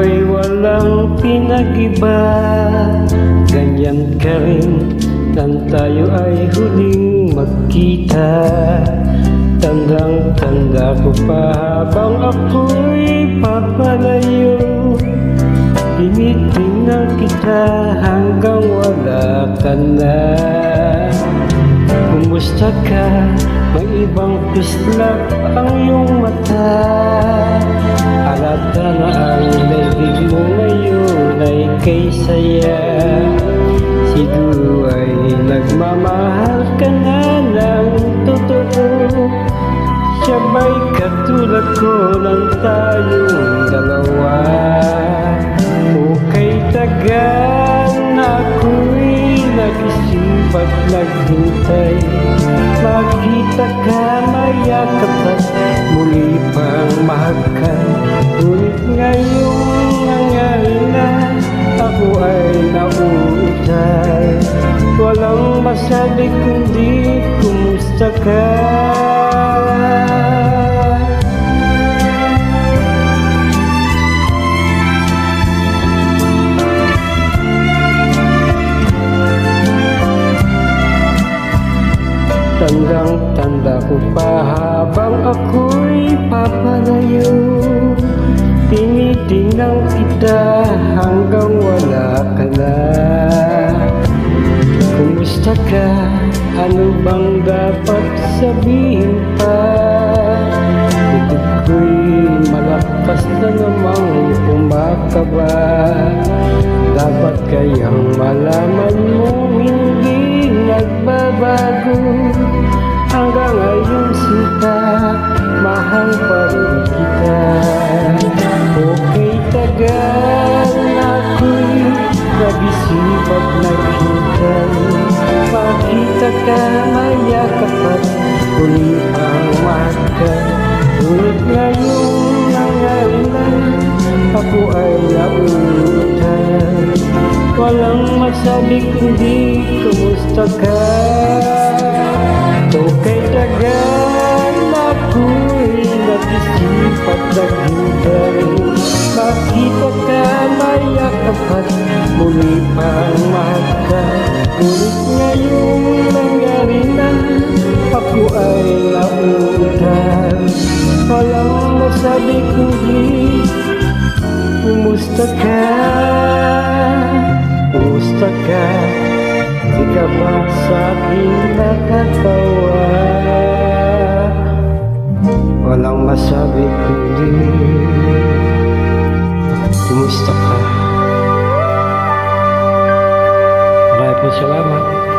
ay walang pinag-iba. Ganyan ka rin nang tayo ay huling magkita. Tandang-tanda ko pa habang ako'y papalayo. Tinitingnan kita hanggang wala ka na. Kumusta ka? May ibang pislap ang iyong mata. Alata na ang daigdig mo ngayon ay kay saya. Siguro ay nagmamahal ka na ng totoo. Siya'y katulad ko lang tayong dalawa. Okay, tagal na ako'y nag-isip at naghintay. Makita ka, mayakap at muli pang mahagkan. Ngunit ngayong nangyari na, ako ay nauutay. Walang masabi kundi kumusta ka. Tandang-tanda ko pa habang ako'y papalayo. Tinitingnan kita hanggang wala ka na. Kumusta ka? Ano bang dapat sabihin pa? Bukod ko'y malakas na namang kumakaba. Dapat kayang malaman mo hindi nagbabago. Hanggang ngayon sinta, mahal pa rin kita. Okay, tagal na ako'y nag-isip at naghintay. Makita ka, mayakap at huli ang mahagkan. Ngunit ngayong nangyari na, ako ay nauutay. Walang masabi kundi kumusta ka. Okay, tagal na ako'y nag-isip at naghintay. Makita ka, mayakap at muli pang mahagkan. Ngunit ngayong nangyari na, ako ay nauutay. Walang masabi kundi kumusta ka. Kumusta ka? Di ka ba sa akin nakatawa? Walang masabi kundi kumusta ka? Maraming salamat.